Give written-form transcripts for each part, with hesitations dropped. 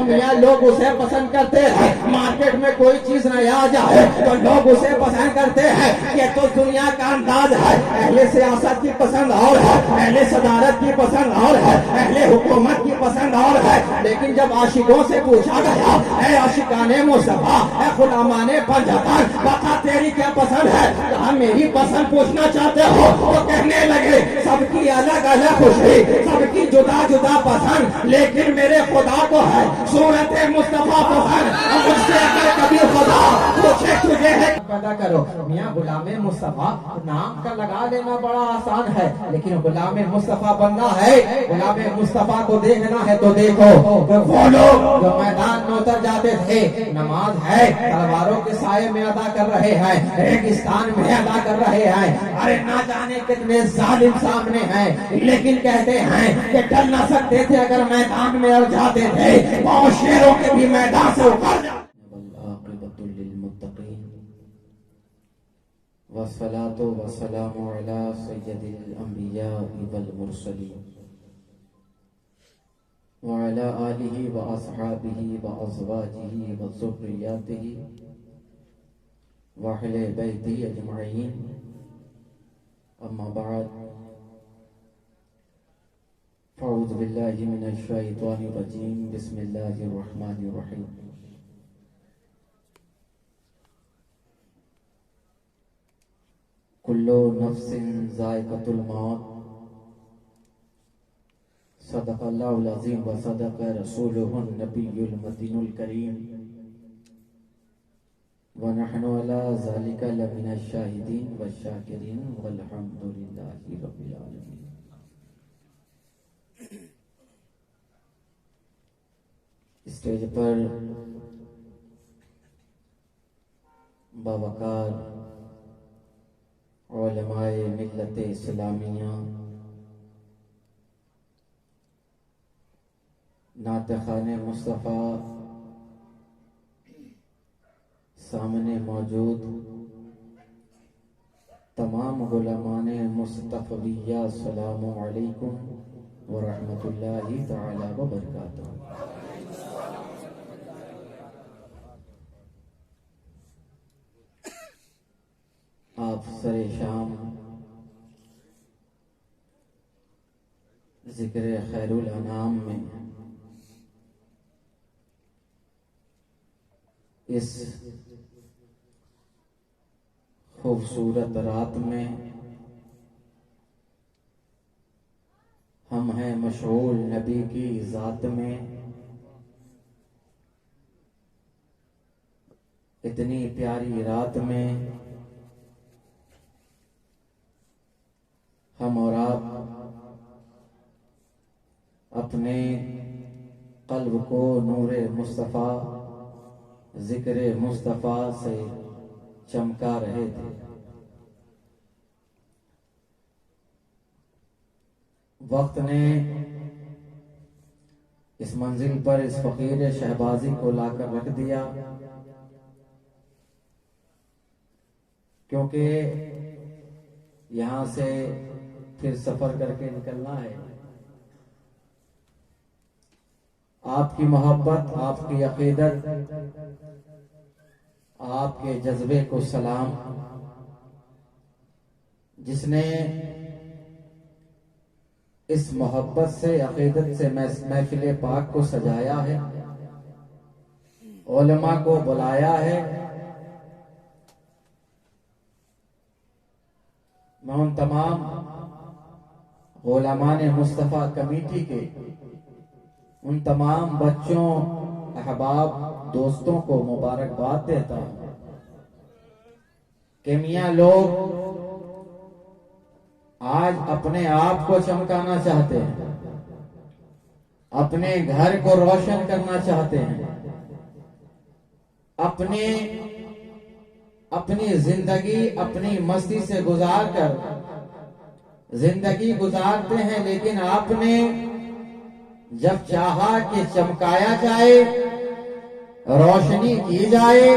میاں لوگ اسے پسند کرتے ہیں، مارکیٹ میں کوئی چیز نہ آ جائے تو لوگ اسے پسند کرتے ہیں، یہ تو دنیا کا انداز ہے۔ اہل سیاست کی پسند اور ہے، اہل صدارت کی پسند اور ہے، اہل حکومت کی پسند اور ہے، لیکن جب عاشقوں سے پوچھا گیا اے عاشقان مصطفیٰ، اے غلامان پنجتن، بتا تیری کیا پسند ہے؟ کہا میری پسند پوچھنا چاہتے ہو؟ تو کہنے لگے سب کی الگ الگ خوشی، سب کی جدا جدا پسند، لیکن میرے خدا کو ہے صورت مصطفیٰ پسند۔ اور مجھ سے اگر کبھی خدا پوچھے تجھے ہے پیدا کرو، میاں غلام مصطفیٰ نام کا لگا لینا بڑا آسان ہے، لیکن غلام مصطفیٰ بننا ہے، غلام مصطفیٰ کو دیکھنا ہے تو دیکھو وہ لوگ جو میدان میں اتر جاتے تھے، نماز ہے تلواروں کے سائے میں ادا کر رہے ہیں، ریگستان میں ادا کر رہے ہیں، ارے نہ جانے کتنے ظالم سامنے ہیں، لیکن کہتے ہیں کہ ڈر نہ سکتے تھے اگر میدان میں اڑ جاتے تھے، وہ شیروں کے بھی میدان سے اکھڑ جاتے۔ والعاقبۃ للمتقین والصلاۃ والسلام علی سید الانبیاء والمرسلین وعلى آلہ واصحابہ وازواجہ وذریاتہ واہل بیتہ اجمعین، اما بعد فاعوذ باللہ من الشیطان الرجیم، بسم اللہ الرحمن الرحیم۔ کل نفس ذائقۃ الموت، صدق اللہ العظیم و صدق رسولہ النبی المتین الکریم، ونحن علی ذلک لمن الشاہدین والشاکرین والحمد للہ رب العالمین۔ اسٹیج پر باوقار علماء ملت اسلامیہ، ناطقان مصطفیٰ، سامنے موجود تمام غلامان مصطفیہ، السلام علیکم ورحمۃ اللہ تعالی وبرکاتہ۔ آپ سر شام ذکر خیر الانام میں اس خوبصورت رات میں ہم ہیں مشغول نبی کی ذات میں، اتنی پیاری رات میں ہم اور آپ اپنے قلب کو نور مصطفیٰ، ذکر مصطفیٰ سے چمکا رہے تھے۔ وقت نے اس منزل پر اس فقیر شہبازی کو لا کر رکھ دیا، کیونکہ یہاں سے پھر سفر کر کے نکلنا ہے۔ آپ کی محبت، آپ کی عقیدت، آپ کے جذبے کو سلام۔ جس نے اس محبت سے، عقیدت سے محفل پاک کو سجایا ہے، علماء کو بلایا ہے، میں ان تمام غلامان مصطفیٰ کمیٹی کے ان تمام بچوں، احباب، دوستوں کو مبارکباد دیتا ہوں کہ میاں لوگ آج اپنے آپ کو چمکانا چاہتے ہیں، اپنے گھر کو روشن کرنا چاہتے ہیں، اپنی زندگی اپنی مستی سے گزار کر زندگی گزارتے ہیں، لیکن آپ نے جب چاہا کہ چمکایا جائے، روشنی کی جائے،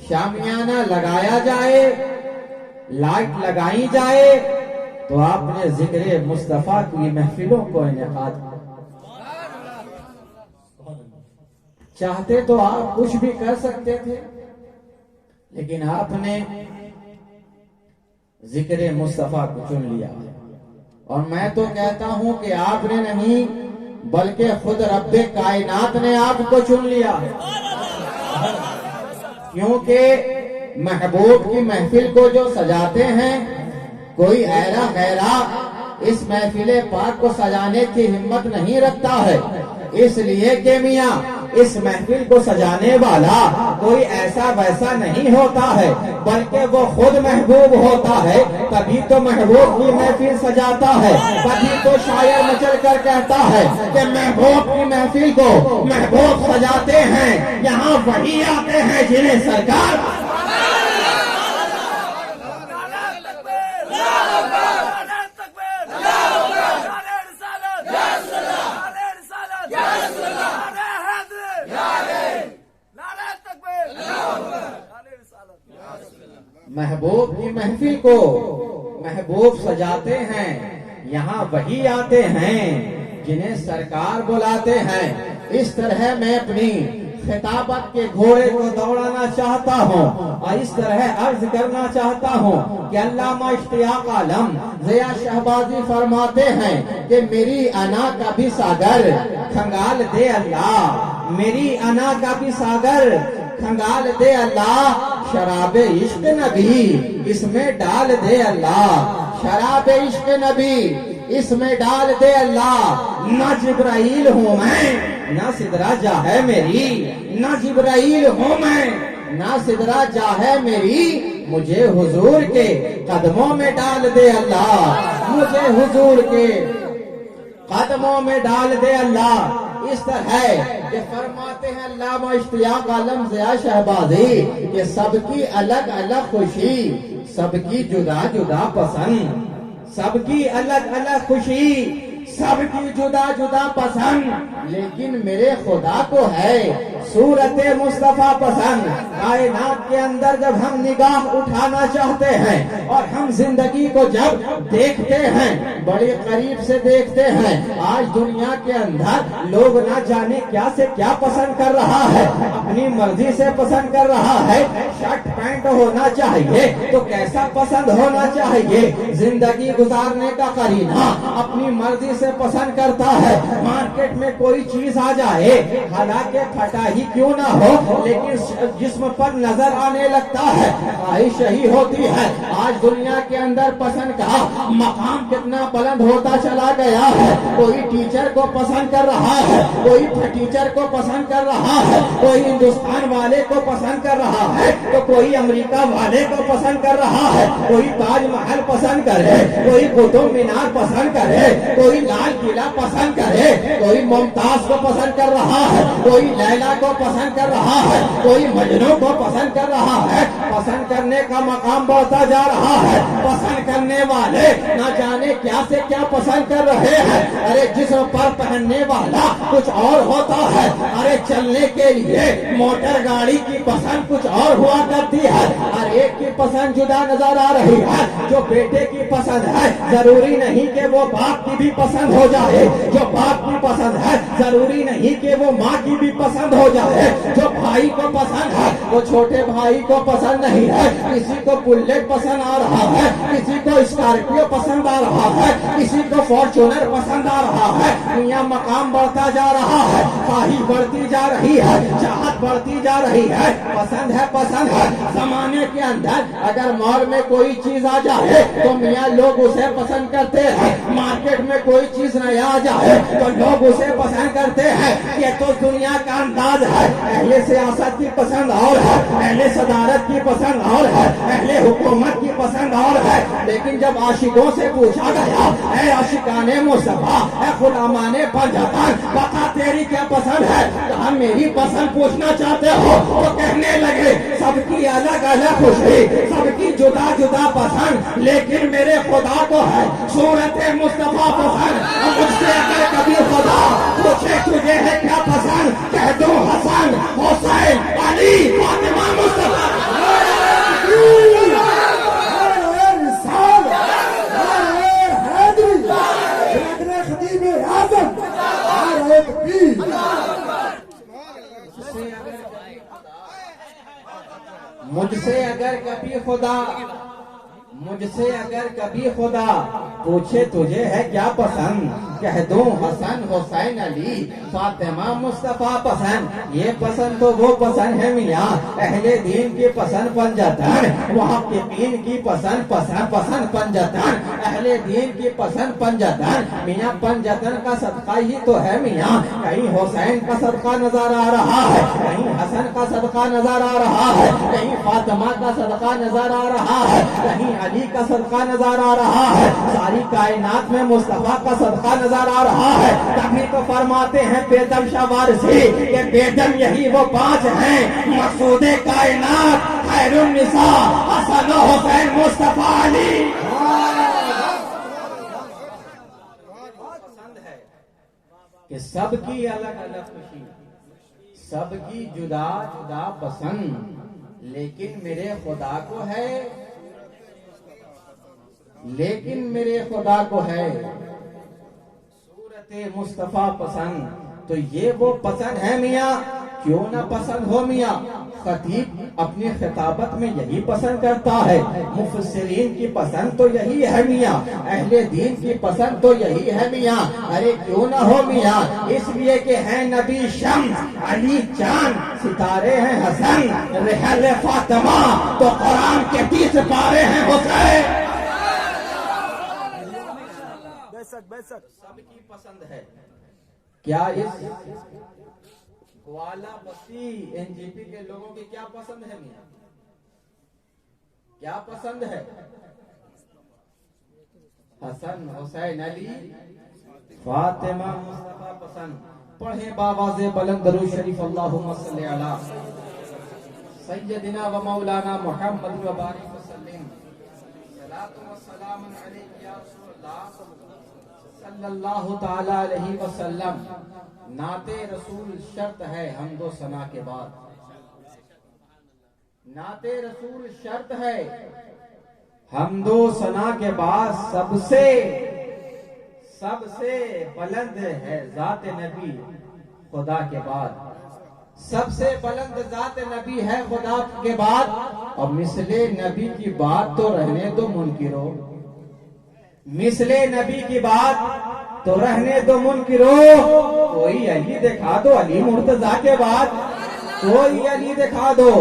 شامیانہ لگایا جائے، لائٹ لگائی جائے، تو آپ نے ذکر مصطفیٰ کی محفلوں کو انعقاد کیا۔ چاہتے تو آپ کچھ بھی کر سکتے تھے، لیکن آپ نے ذکر مصطفیٰ کو چن لیا، اور میں تو کہتا ہوں کہ آپ نے نہیں بلکہ خود رب کائنات نے آپ کو چن لیا، کیونکہ محبوب کی محفل کو جو سجاتے ہیں کوئی ایرا غیرہ اس محفل پاک کو سجانے کی ہمت نہیں رکھتا ہے، اس لیے کہ میاں اس محفل کو سجانے والا کوئی ایسا ویسا نہیں ہوتا ہے، بلکہ وہ خود محبوب ہوتا ہے، تبھی تو محبوب کی محفل سجاتا ہے، تبھی تو شاعر مچل کر کہتا ہے کہ محبوب کی محفل کو محبوب سجاتے ہیں، یہاں وہی آتے ہیں جنہیں سرکار محبوب کی محفل کو محبوب سجاتے ہیں، یہاں وہی آتے ہیں جنہیں سرکار بلاتے ہیں۔ اس طرح میں اپنی خطابت کے گھوڑے کو دوڑانا چاہتا ہوں اور اس طرح عرض کرنا چاہتا ہوں کہ علامہ اشتیاق عالم ضیاء شہبازی فرماتے ہیں کہ میری انا کا بھی ساگر کھنگال دے اللہ، میری انا کا بھی ساگر کھنگال دے اللہ، شراب عشق نبی اس میں ڈال دے اللہ، شراب عشق نبی اس میں ڈال دے اللہ، نہ جبرائیل ہوں میں نہ سدرا جا ہے میری، نہ جبرائیل ہوں میں نہ سدرا جا ہے میری، مجھے حضور کے قدموں میں ڈال دے اللہ، مجھے حضور کے قدموں میں ڈال دے اللہ۔ اس طرح ہے کہ فرماتے ہیں علامہ اشتیاق عالم ضیاء شہبازی کہ سب کی الگ الگ خوشی، سب کی جدا جدا پسند، سب کی الگ الگ خوشی، سب کی جدا جدا پسند، لیکن میرے خدا کو ہے صورت مصطفیٰ پسند۔ کائنات کے اندر جب ہم نگاہ اٹھانا چاہتے ہیں اور ہم زندگی کو جب دیکھتے ہیں بڑے قریب سے دیکھتے ہیں، آج دنیا کے اندر لوگ نہ جانے کیا سے کیا پسند کر رہا ہے، اپنی مرضی سے پسند کر رہا ہے، شرٹ پینٹ ہونا چاہیے تو کیسا پسند ہونا چاہیے، زندگی گزارنے کا قرینہ اپنی مرضی سے پسند کرتا ہے، مارکیٹ میں کوئی چیز آ جائے حالانکہ پھٹا ہی کیوں نہ ہو لیکن جسم پر نظر آنے لگتا ہے، خواہش یہی ہوتی ہے۔ آج دنیا کے اندر پسند کا مقام کتنا بلند ہوتا چلا گیا ہے، کوئی ٹیچر کو پسند کر رہا ہے، کوئی ٹیچر کو پسند کر رہا ہے، کوئی ہندوستان والے کو پسند کر رہا ہے تو کوئی امریکہ والے کو پسند کر رہا ہے، کوئی تاج محل پسند کرے، کوئی قطب مینار پسند کرے، کوئی لال قلعہ پسند کرے، کوئی ممتاز کو پسند کر رہا ہے، کوئی لیلا کو پسند کر رہا ہے، کوئی مجنوں کو پسند کر رہا ہے۔ پسند کرنے کا مقام بڑھتا جا رہا ہے، پسند کرنے والے نہ جانے کیا سے کیا پسند کر رہے ہیں۔ ارے جسم پر پہننے والا کچھ اور ہوتا ہے، ارے چلنے کے لیے موٹر گاڑی کی پسند کچھ اور ہوا کرتی ہے، ہر ایک کی پسند جدا نظر آ رہی ہے۔ جو بیٹے کی پسند ہے ضروری نہیں کہ وہ باپ کی بھی پسند ہو جائے، جو باپ کی پسند ہے ضروری نہیں کہ وہ ماں کی بھی پسند ہو جائے، جو بھائی کو پسند ہے وہ چھوٹے بھائی کو پسند نہیں ہے، کسی کو بلیٹ پسند آ رہا ہے، کسی کو اسکارپیو پسند آ رہا ہے، کسی کو فارچونر پسند آ رہا ہے۔ دنیا مقام بڑھتا جا رہا ہے، خواہش بڑھتی جا رہی ہے، چاہت بڑھتی جا رہی ہے، پسند ہے پسند ہے۔ زمانے کے اندر اگر مال میں کوئی چیز آ جائے تو میاں لوگ اسے پسند کرتے ہیں، مارکیٹ میں کوئی چیز نیا آ جائے تو لوگ اسے پسند کرتے ہیں۔ یہ تو دنیا کا انداز ہے، اہل سیاست کی پسند اور ہے، اہل صدارت کی پسند اور ہے، اہل حکومت کی پسند اور ہے، لیکن جب عاشقوں سے پوچھا گیا اے عاشقان مصطفیٰ، اے غلامان پنجتن، بتا تیری کیا پسند ہے؟ کہا میری پسند پوچھنا چاہتے ہو تو کہنے لگے سب کی الگ الگ خوشی، سب کی جدا جدا پسند، لیکن میرے خدا کو ہے صورت مصطفیٰ پسند۔ اور مجھ سے اگر کبھی خدا پوچھے تجھے ہے کیا پسند، کہہ دو حسن، حسین، علی، فاطمہ، مصطفیٰ۔ مجھ سے اگر کبھی خدا پوچھے تجھے ہے کیا پسند، کہہ دوں حسن حسین علی فاطمہ مصطفیٰ پسند۔ یہ پسند تو وہ پسند ہے میاں اہل دین کی پسند پنجتن، محققین کی پسند پنجتن، اہل دین کی پسند پنجتن۔ میاں پنجتن کا صدقہ ہی تو ہے میاں، کہیں حسین کا صدقہ نظر آ رہا ہے، کہیں حسن کا صدقہ نظر آ رہا ہے، کہیں فاطمہ کا صدقہ نظر آ رہا ہے، کہیں علی کا صدقہ نظر آ رہا ہے، ساری کائنات میں مصطفیٰ کا صدقہ نظر آ رہا ہے۔ تبھی تو فرماتے ہیں بیدم شاہ وارثی کہ بیدم یہی وہ پانچ ہیں، مقصود کائنات خیر النساء حسن و حسین مصطفیٰ علی۔ پسند ہے کہ سب کی الگ الگ خوشی، سب کی جدا جدا پسند، لیکن میرے خدا کو ہے صورت مصطفیٰ پسند۔ تو یہ وہ پسند ہے میاں، کیوں نہ پسند ہو میاں؟ خطیب اپنی خطابت میں یہی پسند کرتا ہے، مفسرین کی پسند تو یہی ہے میاں، اہل دین کی پسند تو یہی ہے میاں۔ ارے کیوں نہ ہو میاں؟ اس لیے کہ ہیں نبی شمس، علی چاند، ستارے ہیں حسن، رحل فاطمہ تو قرآن کے 30 پارے ہیں حسین۔ سب کی پسند ہے۔ کیا اس گوالا بستی این جی پی کے لوگوں کی کیا پسند ہے میاں؟ کیا پسند ہے؟ حسن حسین علی فاطمہ مصطفیٰ پسند۔ پڑھیں باواز بلند درود شریف اللہم صلی علی سیدنا و مولانا محمد و بارک وسلم، صلاۃ و سلام علیک یا رسول اللہ صلی اللہ تعالی علیہ وسلم۔ نعت رسول شرط ہے حمد و ثنا کے بعد، نعت رسول شرط ہے حمد و ثنا کے بعد، سب سے بلند ہے ذات نبی خدا کے بعد، سب سے بلند ذات نبی ہے خدا کے بعد۔ اور مثل نبی کی بات تو رہنے دو منکرو، مثل نبی کی بات تو رہنے دو منکرو، کوئی علی دکھا دو علی مرتضیٰ کے بعد، کوئی علی دکھا دو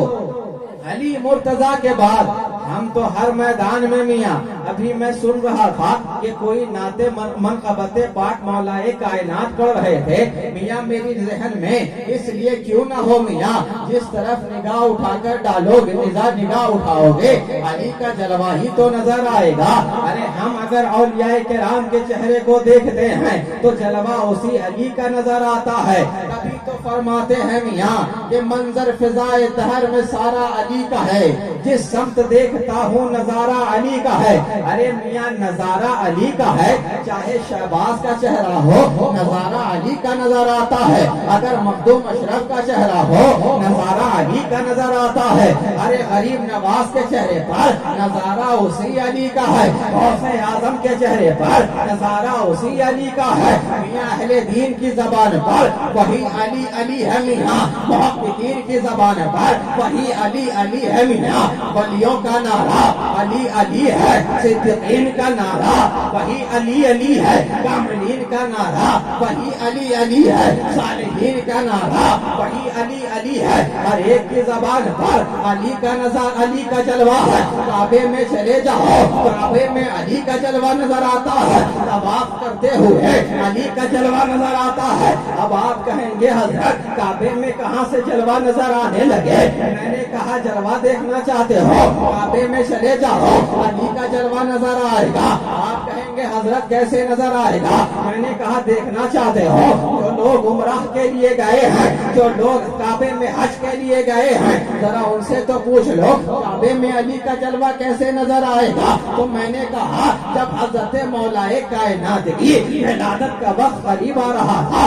علی مرتضیٰ کے بعد۔ ہم تو ہر میدان میں میاں، ابھی میں سن رہا تھا کہ کوئی نعت منقبت پاک مولائے کائنات پڑھ رہے تھے میاں میری ذہن میں، اس لیے کیوں نہ ہو میاں جس طرف نگاہ اٹھا کر ڈالو گے، نگاہ اٹھاؤ گے علی کا جلوہ ہی تو نظر آئے گا۔ ارے ہم اگر اولیاء کرام کے چہرے کو دیکھتے ہیں تو جلوہ اسی علی کا نظر آتا ہے۔ تبھی تو فرماتے ہیں میاں کہ منظر فضائے دہر میں سارا علی کا ہے، جس سمت دیکھتا ہوں نظارہ علی کا ہے۔ ارے میاں نظارہ علی کا ہے، چاہے شہباز کا چہرہ ہو نظارہ علی کا نظر آتا ہے، اگر مخدوم اشرف کا چہرہ ہو نظارہ علی کا نظر آتا ہے۔ ارے غریب نواز کے چہرے پر نظارہ اسی علی کا ہے، غوث اعظم کے چہرے پر نظارہ اسی علی کا ہے۔ میاں اہل دین کی زبان پر وہی علی علی ہے میاں، محققین کی زبان پر وہی علی علی ہے میاں، ولیوں کا نعرہ علی علی ہے، صدیقین کا نعرہ وہی علی علی ہے، کاملین کا نعرہ وہی علی علی ہے، صالحین کا نعرہ وہی علی علی ہے۔ ہر ایک کی زبان پر علی کا نظر علی کا جلوہ ہے۔ کعبے میں چلے جاؤ، کعبے میں علی کا جلوہ نظر آتا ہے، طواف کرتے ہوئے علی کا جلوہ نظر آتا ہے۔ اب آپ کہیں گے حضرت کعبے میں کہاں سے جلوہ نظر آنے لگے؟ میں نے کہا جلوہ دیکھنا چاہتے ہو کعبے میں چلے جاؤ علی کا جلوہ نظر آئے گا۔ آپ کہیں گے حضرت کیسے نظر آئے گا؟ میں نے کہا دیکھنا چاہتے ہو جو لوگ عمرہ کے لیے گئے ہیں، جو لوگ کعبے میں حج کے لیے گئے ہیں، ذرا ان سے تو پوچھ لو کعبے میں علی کا جلوہ کیسے نظر آئے گا؟ تو میں نے کہا جب حضرت مولائے کائنات کی ولادت کا وقت قریب آ رہا تھا،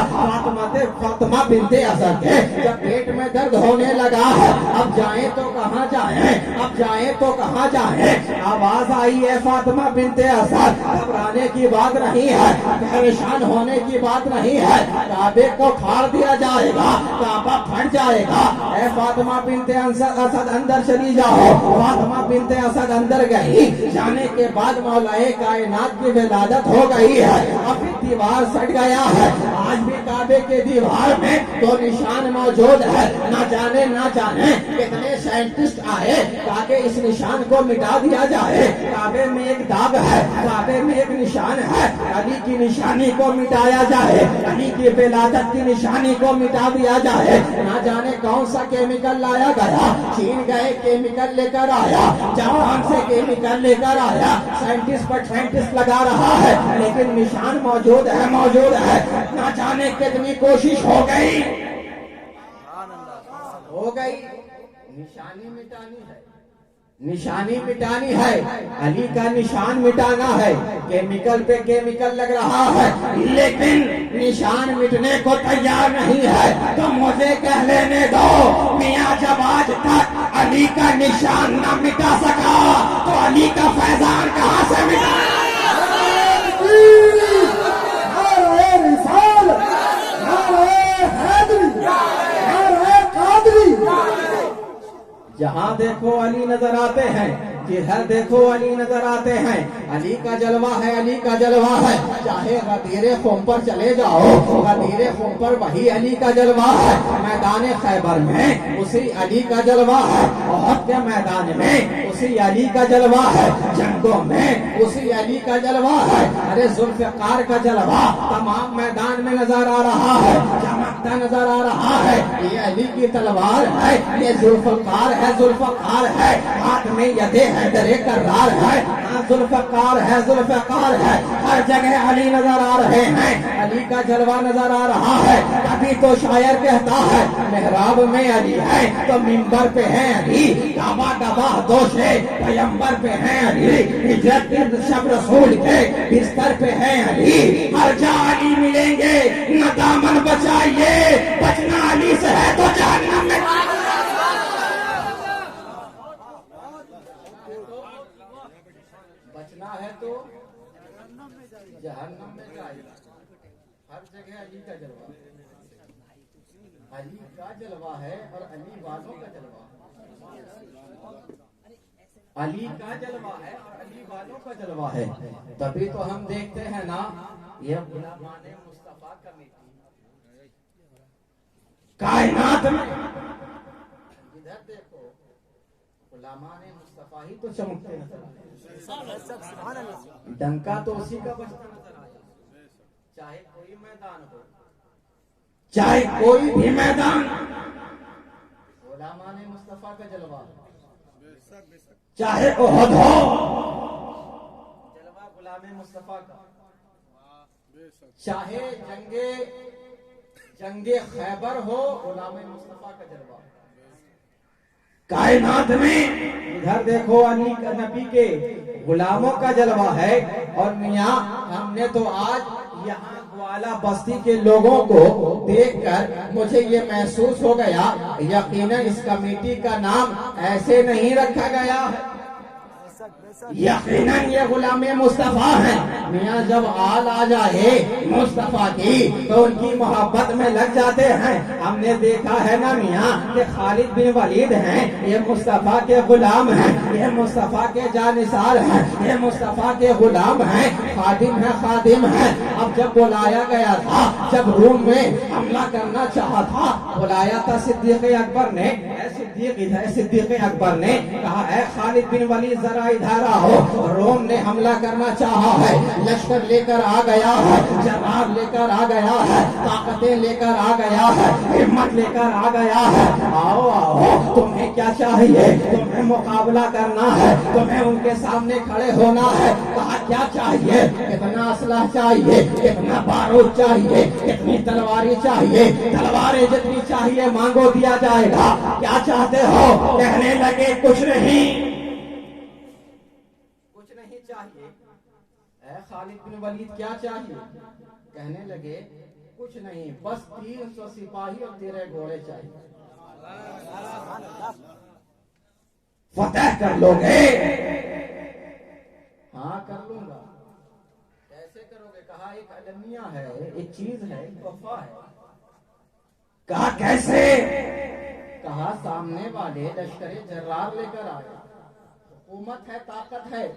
فاطمہ بنت اسد کے جب پیٹ میں درد ہونے لگا ہے، اب جائیں تو کہاں جائیں، اب جائیں تو کہاں جائیں، آواز آئی ہے فاطمہ بنت اسد گھبرانے کی بات نہیں ہے، پریشان ہونے کی بات نہیں ہے، کعبے کو پھاڑ دیا جائے گا، کعبہ پھٹ جائے گا، اے فاطمہ بنت اسد اندر چلی جاؤ۔ فاطمہ بنت اسد اندر گئی، جانے کے بعد مولا کائنات کی ولادت ہو گئی ہے۔ ابھی دیوار سٹ گیا ہے، آج بھی کعبے کے دیوار میں تو نشان موجود ہے۔ نہ جانے کتنے سائنٹسٹ آئے تاکہ اس نشان کو مٹا دیا جائے۔ کعبے میں ایک داغ ہے، کعبے میں ایک نشان ہے، علی کی نشانی کو مٹایا جائے، علی کی ولادت کی نشانی کو مٹا دیا جائے۔ نہ جانے کون سا کیمیکل لایا گیا، چین گئے کیمیکل لے کر آیا، جاپان سے کیمیکل لے کر آیا، سائنٹسٹ پر سائنٹسٹ لگا رہا ہے، لیکن نشان موجود ہے۔ نہ جانے کتنی کوشش ہو گئی، نشانی مٹانی ہے، علی کا نشان مٹانا ہے۔ کیمیکل پہ کیمیکل لگ رہا ہے، لیکن نشان مٹنے کو تیار نہیں ہے۔ تو مجھے کہہ لینے دو، میاں جب آج تک علی کا نشان نہ مٹا سکا تو علی کا فیضان کہاں سے مٹا؟ جہاں دیکھو علی نظر آتے ہیں، جدھر دیکھو علی نظر آتے ہیں۔ علی کا جلوہ ہے، علی کا جلوہ ہے۔ چاہے غدیر خم پر چلے جاؤ، غدیر خم پر وہی علی کا جلوہ ہے۔ میدان خیبر میں اسی علی کا جلوہ ہے، احد کے میدان میں اسی علی کا جلوہ ہے، جنگوں میں اسی علی کا جلوہ ہے۔ ارے ذوالفقار کا جلوہ تمام میدان میں نظر آ رہا ہے، چمکتا نظر آ رہا ہے۔ یہ علی کی تلوار ہے، یہ ذوالفقار ہے، ذوالفقار ہے، ہاتھ میں یدے حیدر کرار ہے، ذوالفقار ہے، ذوالفقار ہے۔ ہر جگہ علی نظر آ رہے ہیں، علی کا جلوہ نظر آ رہا ہے۔ کبھی تو شاعر کہتا ہے محراب میں علی ہے تو منبر پہ ہے علی، کعبہ گواہ دوشے پیمبر پہ ہے علی، ہجرت کے شب رسول کے بستر پہ ہے علی۔ ہر جا علی ملیں گے، نہ دامن بچائیے، بچنا علی سے ہے تو جہنم میں۔ بچنا ہے تو جہنم میں جائے۔ ہر جگہ علی کا جلوہ، علی کا جلوہ ہے اور علی والوں کا جلوہ ہے، علی کا جلوہ ہے اور علی والوں کا جلوہ ہے۔ تبھی تو ہم دیکھتے ہیں نا، یہ غلامان مصطفیٰ کمیٹی کائنات میں ادھر دیکھو، غلامان مصطفیٰ ہی تو چمکتے نظر آتے، ڈنکا تو اسی کا بجتا نظر آتا۔ چاہے کوئی میدان ہو، چاہے کوئی بھی میدان، غلامان مصطفیٰ کا جلوہ، چاہے احد ہو، جلوہ غلام مصطفیٰ کا، چاہے جنگ خیبر ہو، غلام مصطفیٰ کا جلوہ۔ کائنات میں ادھر دیکھو علی کا نبی کے غلاموں کا جلوہ ہے، اور میاں ہم نے تو آج یہاں گوالا بستی کے لوگوں کو دیکھ کر مجھے یہ محسوس ہو گیا، یقیناً اس کمیٹی کا نام ایسے نہیں رکھا گیا ہے، یقیناً یہ غلام مصطفیٰ ہیں۔ میاں جب آل آ جائے مصطفیٰ کی تو ان کی محبت میں لگ جاتے ہیں۔ ہم نے دیکھا ہے نا میاں کہ خالد بن ولید ہیں، یہ مصطفیٰ کے غلام ہیں، یہ مصطفیٰ کے جانثار ہیں، یہ مصطفیٰ کے غلام ہیں، خادم ہیں۔ اب جب بلایا گیا تھا، جب روم میں حملہ کرنا چاہا تھا، بلایا تھا صدیق اکبر نے، صدیق اکبر نے کہا اے خالد بن ولید ذرا ادھر آؤ، روم نے حملہ کرنا چاہا ہے، لشکر لے کر آ گیا ہے، جواب لے کر آ گیا ہے، طاقتیں لے کر آ گیا ہے، ہمت لے کر آ گیا ہے، آؤ تمہیں کیا چاہیے، تمہیں مقابلہ کرنا ہے، تمہیں ان کے سامنے کھڑے ہونا ہے۔ کہا کیا چاہیے، کتنا اسلحہ چاہیے، کتنا بارود چاہیے، کتنی تلواری چاہیے، تلواریں جتنی چاہیے مانگو دیا جائے گا، کیا چاہتے ہو؟ کہنے لگے کچھ نہیں چاہیے۔ اے خالد بن ولید کیا چاہیے؟ کہنے لگے کچھ نہیں، بس 300 سپاہی اور تیرے گھوڑے چاہیے، فتح کر لو گے؟ ہاں کر لوں گا۔ کیسے کرو گے؟ کہا ایک المیہ ہے، ایک چیز ہے، ایک وفا ہے۔ کہا کیسے؟ سامنے والے لشکر جرار لے کر آئے. حکومت ہے, طاقت ہے,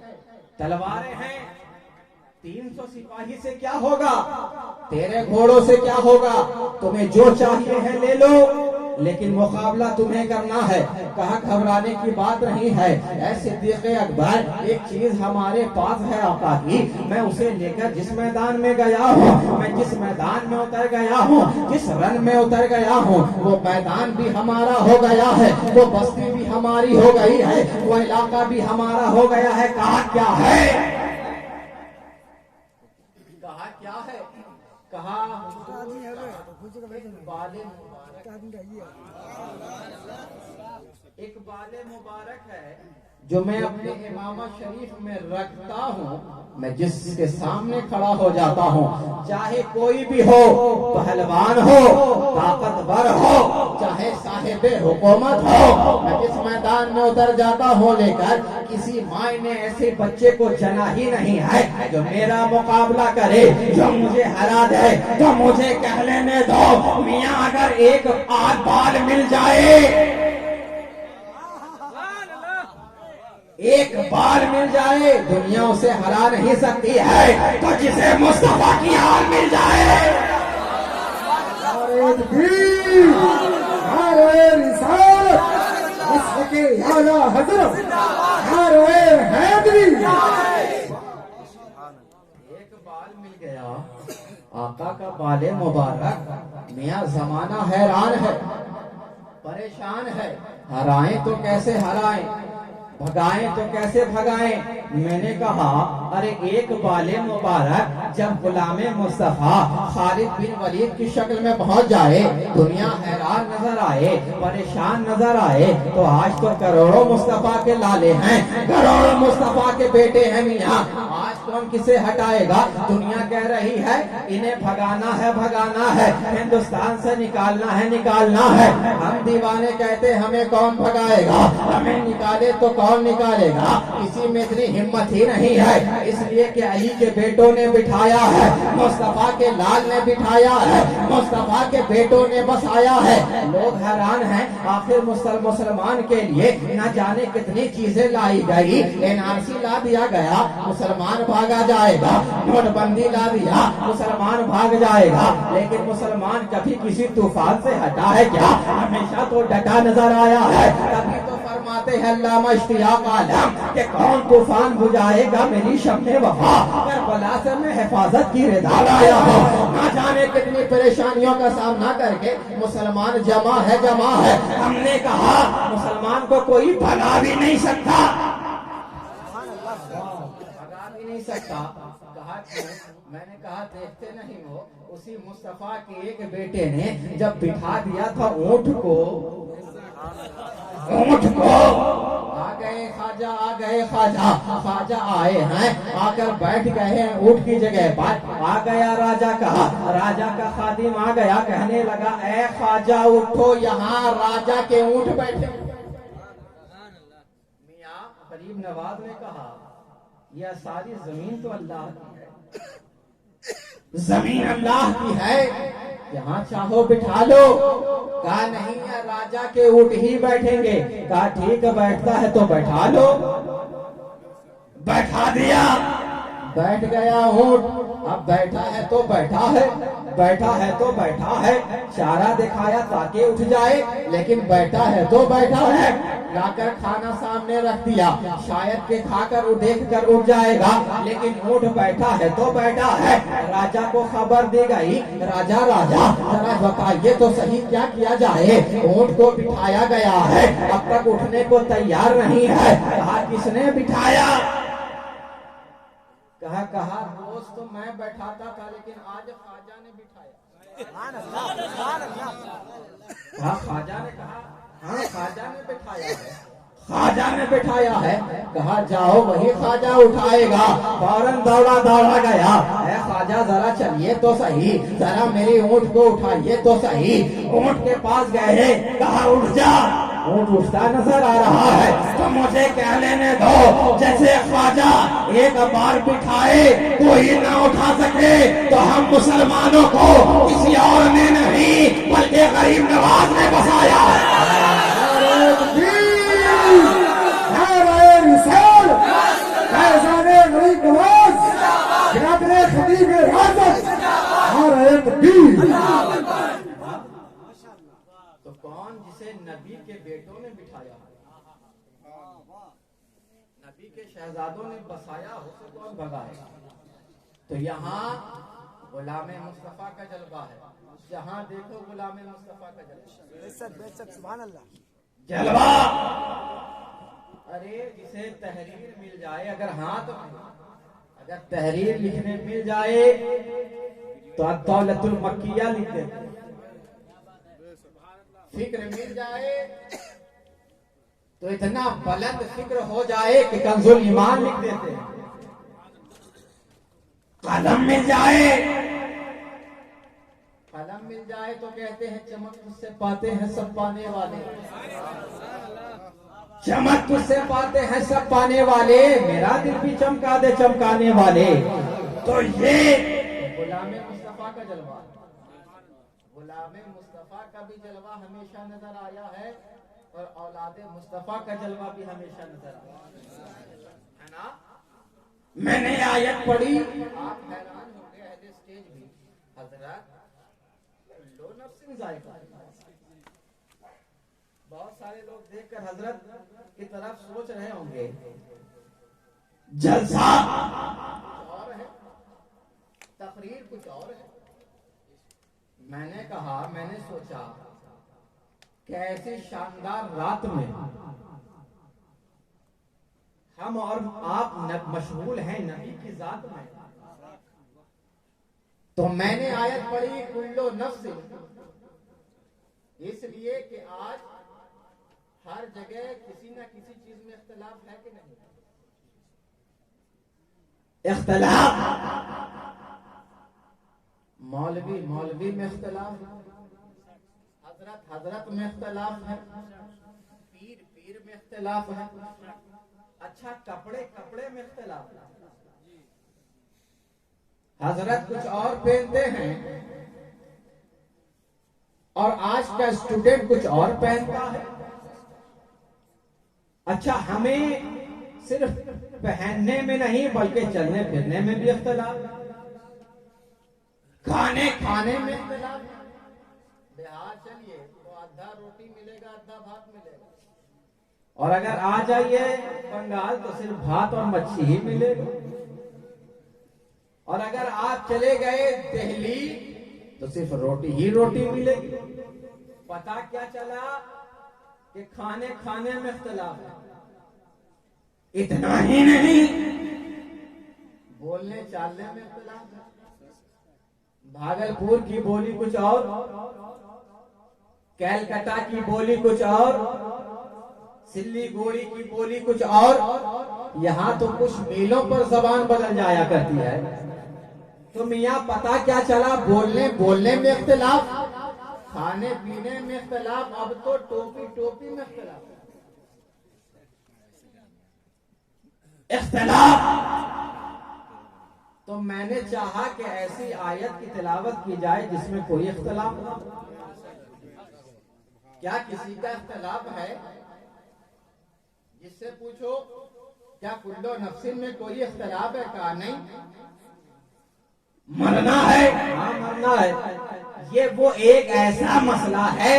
تلواریں ہیں. 300 سپاہی سے کیا ہوگا, تیرے گھوڑوں سے کیا ہوگا, تمہیں جو چاہیے ہے لے لو, لیکن مقابلہ تمہیں کرنا ہے. کہا گھبرانے کی بات نہیں ہے. اے صدیق اکبر, ایک چیز ہمارے پاس ہے آقا کی, میں اسے لے کر جس میدان میں گیا ہوں, میں جس میدان میں اتر گیا ہوں, جس رن میں اتر گیا ہوں, وہ میدان بھی ہمارا ہو گیا ہے, وہ بستی بھی ہماری ہو گئی ہے, وہ علاقہ بھی ہمارا ہو گیا ہے. کہا کیا ہے, کہا کیا ہے, کہا اقبال مبارک ہے جو میں اپنے امامہ شریف میں رکھتا ہوں. میں جس کے سامنے کھڑا ہو جاتا ہوں, چاہے کوئی بھی ہو, پہلوان ہو, طاقتور ہو, چاہے صاحب حکومت ہو, میں جس میدان میں اتر جاتا ہوں لے کر, کسی ماں نے ایسے بچے کو جنا ہی نہیں ہے جو میرا مقابلہ کرے, جو مجھے ہرا دے. تو مجھے کہہ لینے دو میاں, اگر ایک آدھ بال مل جائے, ایک بال مل جائے, دنیا اسے ہرا نہیں سکتی ہے. تو جسے مصطفیٰ کی آل مل جائے, ایک بال مل گیا, آقا کا بال مبارک. میاں زمانہ حیران ہے, پریشان ہے, ہرائیں تو کیسے ہرائیں, بھگائیں تو کیسے بھگائیں. میں نے کہا ارے ایک بال مبارک جب غلام مصطفیٰ خالد بن ولید کی شکل میں پہنچ جائے, دنیا حیران نظر آئے, پریشان نظر آئے, تو آج تو کروڑوں مصطفیٰ کے لالے ہیں, کروڑوں مصطفیٰ کے بیٹے ہیں میاں. آج کون کسے ہٹائے گا, دنیا کہہ رہی ہے انہیں بھگانا ہے, بھگانا ہے, ہندوستان سے نکالنا ہے, نکالنا ہے. ہم دیوانے کہتے ہمیں کون بھگائے گا, ہمیں نکالے تو کون نکالے گا. کسی میں اتنی ہمت ہی نہیں ہے, اس لیے کہ علی کے بیٹوں نے بٹھایا ہے, مصطفیٰ کے لال نے بٹھایا ہے, مصطفیٰ کے بیٹوں نے بسایا ہے. لوگ حیران ہیں, آخر مسلمان کے لیے نہ جانے کتنی چیزیں لائی گئی. NRC لا دیا گیا, مسلمان بھاگا جائے گا. نوٹ بندی لا دیا, مسلمان بھاگ جائے گا. لیکن مسلمان کبھی کسی طوفان سے ہٹا ہے کیا, ہمیشہ تو ڈٹا نظر آیا ہے. کبھی تو فرماتے ہیں علامہ اشتیاق عالم کہ کون طوفان بجھائے گا میری شمع وفا, کربلا سے میں حفاظت کی رضا لایا ہوں. نہ جانے کتنی پریشانیوں کا سامنا کر کے مسلمان جمع ہے, جمع ہے. ہم نے کہا مسلمان کو کوئی بھگا بھی نہیں سکتا, بھگا بھی نہیں سکتا. کہا میں نے کہا دیکھتے نہیں ہو, اسی مصطفیٰ کے ایک بیٹے نے جب بٹھا دیا تھا اونٹ کو, اونٹ کو, آ گئے خواجہ, آ گئے خواجہ, خواجہ آئے ہیں, آ کر بیٹھ گئے ہیں اونٹ کی جگہ پر. آ گیا راجہ, کہا راجہ کا خادم آ گیا, کہنے لگا اے خواجہ اٹھو, یہاں راجہ کے اونٹ بیٹھے. میاں غریب نواز نے کہا یہ ساری زمین تو اللہ کی ہے, زمین اللہ کی ہے, یہاں چاہو بٹھا لو. کہا نہیں ہے, راجہ کے اونٹ ہی بیٹھیں گے. کہا ٹھیک ہے, بیٹھتا ہے تو بیٹھا لو. بیٹھا دیا, بیٹھ گیا اونٹ. اب بیٹھا ہے تو بیٹھا ہے, بیٹھا ہے تو بیٹھا ہے. چارہ دکھایا تاکہ اٹھ جائے, لیکن بیٹھا ہے تو بیٹھا ہے. لا کر کھانا سامنے رکھ دیا, شاید کہ کھا کر دیکھ کر اٹھ جائے گا, لیکن اونٹ بیٹھا ہے تو بیٹھا ہے. راجہ کو خبر دی گئی, راجہ راجہ ذرا بتائیے تو صحیح کیا کیا جائے. اونٹ کو بٹھایا گیا ہے, اب تک اٹھنے کو تیار نہیں ہے. کہا کس نے بٹھایا, کہا روز تو میں بیٹھاتا تھا, لیکن آج خواجہ نے بٹھایا. کہا خواجہ نے, کہا ہاں خواجہ نے بٹھایا ہے, خواجہ نے بٹھایا ہے. کہا جاؤ وہی خواجہ اٹھائے گا. فوراً دوڑا گیا, اے خواجہ ذرا چلیے تو صحیح, ذرا میری اونٹ کو اٹھائیے تو صحیح. اونٹ کے پاس گئے, کہا اٹھ جا. اونٹ اٹھتا نظر آ رہا ہے, تو مجھے کہہ لینے دو جیسے خواجہ ایک بار بٹھائے کوئی نہ اٹھا سکے, تو ہم مسلمانوں کو کسی اور نے نہیں بلکہ غریب نواز نے بسایا ہے. تو کون جسے نبی کے بیٹوں نے بٹھایا، نبی کے شہزادوں نے بسایا، اسے کون بھگائے؟ تو یہاں غلام مصطفیٰ کا جلوہ ہے، جہاں دیکھو غلام مصطفیٰ کا جلوہ، بے شک سبحان اللہ. جلوہ. ارے جسے تحریر مل جائے، اگر ہاتھ میں اگر تحریر لکھنے مل جائے تو الدولۃ المکیہ لکھ دیتے، فکر مل جائے تو اتنا بلند فکر ہو جائے کہ کنز الایمان لکھ دیتے، قلم مل جائے، قلم مل جائے تو کہتے ہیں چمک تجھ سے پاتے ہیں سب پانے والے، چمک تجھ سے پاتے ہیں سب پانے والے، میرا دل بھی چمکا دے چمکانے والے. تو یہ غلام مصطفیٰ کا جلوہ، غلام مصطفیٰ کا بھی جلوہ ہمیشہ نظر آیا ہے، اور اولاد مصطفیٰ کا جلوہ بھی ہمیشہ نظر آیا ہے نا. میں نے آیت پڑھی، آپ حیران ہو گئے، اہل اسٹیج بھی، حضرات لو نفس ذائقہ، بہت سارے لوگ دیکھ کر حضرت کی طرف سوچ رہے ہوں گے جلسہ کچھ اور ہے، تقریر کچھ اور ہے. میں نے کہا، میں نے سوچا کہ ایسی شاندار رات میں ہم اور آپ مشغول ہیں نبی کی ذات میں، تو میں نے آیت پڑھی کلو نفس، اس لیے کہ آج ہر جگہ کسی نہ کسی چیز میں اختلاف ہے کہ نہیں؟ اختلاف، مولوی میں اختلاف ہے، حضرت میں اختلاف ہے، پیر میں اختلاف ہے، اچھا کپڑے میں اختلاف ہے. حضرت کچھ اور پہنتے ہیں اور آج کا اسٹوڈنٹ کچھ اور پہنتا ہے. اچھا ہمیں صرف پہننے میں نہیں بلکہ چلنے پھرنے میں بھی اختلاف، کھانے میں اختلاف. بہار چلیے تو آدھا روٹی ملے گا، آدھا بھات ملے گا، اور اگر آ جائیے بنگال تو صرف بھات اور مچھی ہی ملے گا، اور اگر آپ چلے گئے دہلی تو صرف روٹی ہی روٹی ملے گی. پتا کیا چلا کہ کھانے میں اختلاف ہے. اتنا ہی نہیں، بولنے چالنے میں اختلاف ہے. بھاگلپور کی بولی کچھ اور، کیلکٹا کی بولی کچھ اور، سلی گوڑی کی بولی کچھ اور. یہاں تو کچھ میلوں پر زبان بدل جایا کرتی ہے. تو میاں پتا کیا چلا، بولنے میں اختلاف، کھانے پینے میں اختلاف، اب تو ٹوپی میں اختلاف. تو میں نے چاہا کہ ایسی آیت کی تلاوت کی جائے جس میں کوئی اختلاف نہ ہو. کیا کسی کا اختلاف ہے؟ جس سے پوچھو کیا کلو نفسن میں کوئی اختلاف ہے؟ کہا نہیں. مرنا ہے، ہاں مرنا ہے. یہ وہ ایک ایسا مسئلہ ہے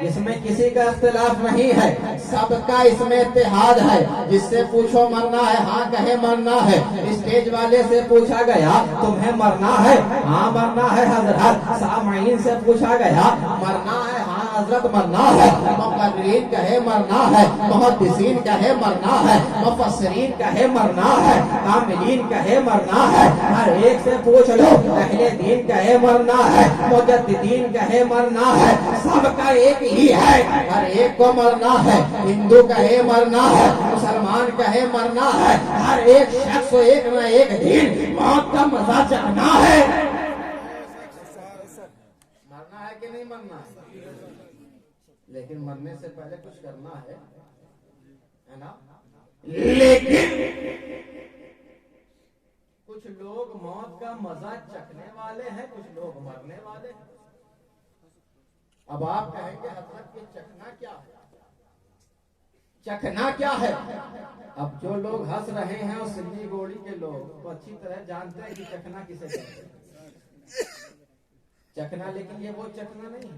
جس میں کسی کا اختلاف نہیں ہے، سب کا اس میں اتحاد ہے. جس سے پوچھو مرنا ہے، ہاں کہے مرنا ہے. اسٹیج والے سے پوچھا گیا تمہیں مرنا ہے؟ ہاں مرنا ہے حضرت. سامعین سے پوچھا گیا مرنا ہے؟ ہاں حضرت مرنا ہے. مقررین کہے مرنا ہے، محدثین کہے مرنا ہے، مفسرین کہے مرنا ہے، عاملین کہے مرنا ہے. ہر ایک سے پوچھ لو، اہل دین کہے مرنا ہے، مجددین کہے مرنا ہے. سب کا ایک ہی ہے، ہر ایک کو مرنا ہے. ہندو کہے مرنا ہے، مسلمان کہے مرنا ہے. ہر ایک شخص کو ایک نہ ایک دن موت کا مزہ چکھنا ہے. مرنا ہے کہ نہیں مرنا ہے؟ لیکن مرنے سے پہلے کچھ کرنا ہے نا. لیکن کچھ لوگ موت کا مزہ چکھنے والے ہیں، کچھ لوگ مرنے والے ہیں. اب آپ کہیں گے حضرت یہ چکھنا کیا ہے؟ چکھنا کیا ہے؟ اب جو لوگ ہنس رہے ہیں اور سلی گوڑی کے لوگ وہ اچھی طرح جانتے ہیں کہ چکھنا کسے کہتے ہیں. چکھنا، لیکن یہ وہ چکھنا نہیں ہے.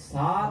7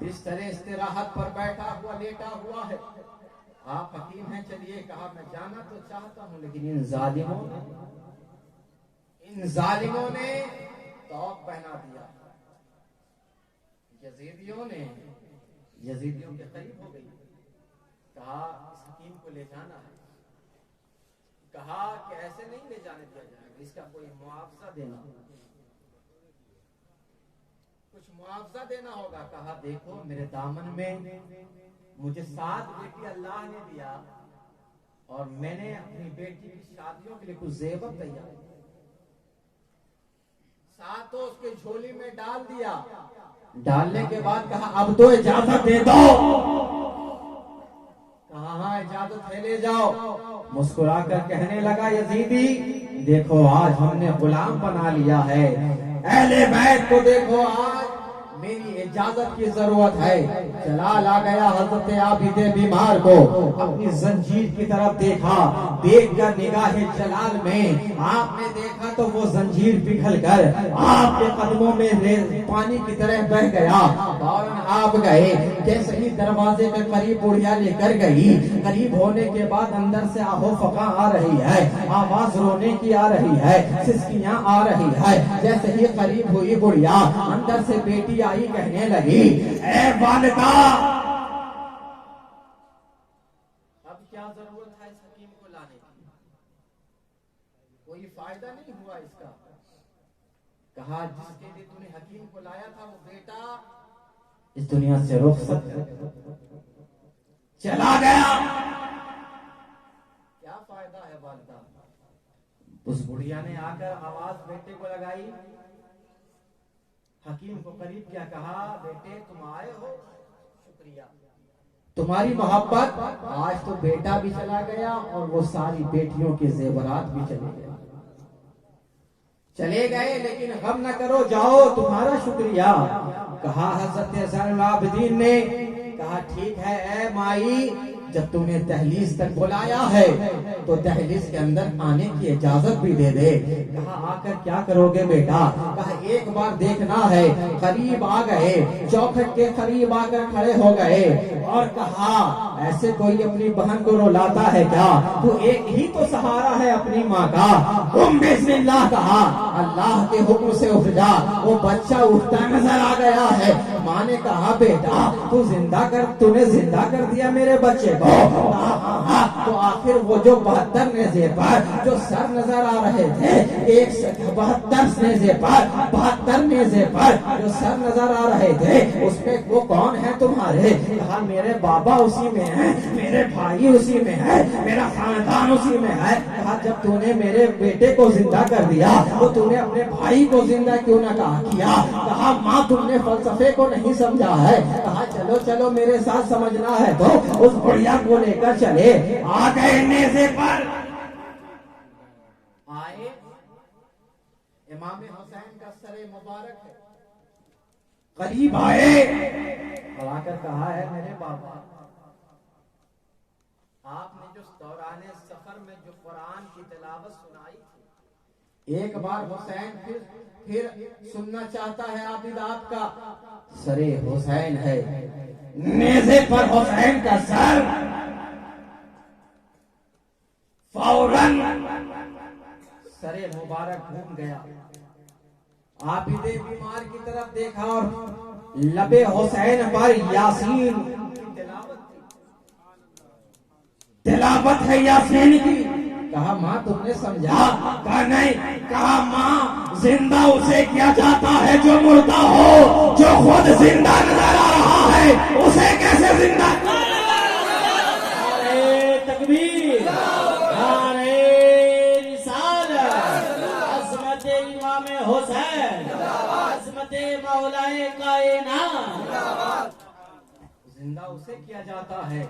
بستر استراحت پر بیٹھا ہوا لیٹا ہوا ہے. آپ حکیم ہیں, چلیے. کہا میں جانا تو چاہتا ہوں لیکن ان ظالموں نے توق پہنا دیا. یزیدیوں کے قریب ہو گئی. کہا اس حکیم کو لے جانا ہے. کہا کہ ایسے نہیں لے جانے دیا جائے گا, اس کا کوئی معاوضہ دینا, کچھ معاوضہ دینا ہوگا. کہا دیکھو میرے دامن میں مجھے 7 بیٹی اللہ نے دیا اور میں نے اپنی بیٹی کی شادیوں کے لیے کچھ زیور تیار, 7 اس کے جھولی میں ڈال دیا. ڈالنے کے بعد کہا اب تو اجازت دے دو. کہا ہاں اجازت ہے, لے جاؤ. مسکرا کر کہنے لگا یزیدی دیکھو آج ہم نے غلام بنا لیا ہے, اہل بیت کو دیکھو آج میری اجازت کی ضرورت ہے. چلا لا گیا حضرت عابد بیمار کو اپنی زنجیر کی طرف دیکھا. دیکھ کر نگاہ جلال میں آپ نے دیکھا تو وہ زنجیر پگھل کر آپ کے قدموں میں پانی کی طرح بہ گیا. فوراً آپ گئے, جیسے ہی دروازے کے قریب بڑھیا لے کر گئی. قریب ہونے کے بعد اندر سے آہو فقاں آ رہی ہے, آواز رونے کی آ رہی ہے, سسکیاں آ رہی ہے. جیسے ہی قریب ہوئی بڑھیا, اندر سے بیٹی آئی, کہنے لگی اے والدہ اب کیا ضرورت ہے اس حکیم کو لانے کی, کوئی فائدہ نہیں ہوا اس کا. کہا جس کے لیے تو نے حکیم کو لایا تھا وہ بیٹا اس دنیا سے رخصت چلا گیا. کیا فائدہ ہے والدہ. اس بڑھیا نے آ کر آواز بیٹے کو لگائی. حکیم کو قریب کیا, کہا بیٹے تم آئے ہو, شکریہ تمہاری محبت. آج تو بیٹا بھی چلا گیا اور وہ ساری بیٹیوں کے زیورات بھی چلے گئے لیکن غم نہ کرو, جاؤ تمہارا شکریہ. کہا حضرت زین العابدین نے, کہا ٹھیک ہے اے مائی, جب تم نے دہلیز تک بلایا ہے تو دہلیز کے اندر آنے کی اجازت بھی دے دے. کہا آ کر کیا کرو گے بیٹا. کہا ایک بار دیکھنا ہے. قریب آ گئے, چوکھٹ کے قریب آ کر کھڑے ہو گئے اور کہا ایسے کوئی اپنی بہن کو رلاتا ہے کیا, تو ایک ہی تو سہارا ہے اپنی ماں کا. بسم اللہ کہا, اللہ کے حکم سے اٹھ جا. وہ بچہ اٹھتا نظر آ گیا ہے. ماں نے کہا بیٹا تو نے زندہ کر دیا میرے بچے کو. تو آخر وہ جو 72 نیزے پر جو سر نظر آ رہے تھے, 72 نیزے پر جو سر نظر آ رہے تھے, اس میں وہ کون ہے تمہارے. کہا میرے بابا اسی میں ہے, میرے بھائی اسی میں ہے, میرا خاندان اسی میں ہے. کہا جب تو نے میرے بیٹے کو زندہ کر دیا تو تو نے اپنے بھائی کو زندہ کیوں نہ کیا. کہا ماں تم نے فلسفے کو نہیں سمجھا ہے. کہا چلو چلو میرے ساتھ سمجھنا ہے تو اس بڑھیا کو لے کر چلے. آ گئے نیزے پر, آئے امام حسین کا سر مبارک ہے. قریب آئے اور آ کر کہا ہے میرے بابا آپ نے جو دوران سفر میں جو قرآن کی تلاوت سنائی تھی, ایک بار حسین پھر سننا چاہتا ہے عابد آپ کا. سر حسین ہے, نیزے پر حسین کا سر. فوراً سر مبارک گھوم گیا. عابد بیمار کی طرف دیکھا اور لبے حسین پر یاسین کی تلاوت ہے یاسین کی. کہا ماں تم نے سمجھا. کہا نہیں. کہا ماں زندہ اسے کیا جاتا ہے جو مردہ ہو, جو خود زندہ نظر آ رہا ہے اسے کیسے زندہ. نعرہ تکبیر, نعرہ رسالت, عظمت امام حسین, عظمت مولا کائنات. زندہ اسے کیا جاتا ہے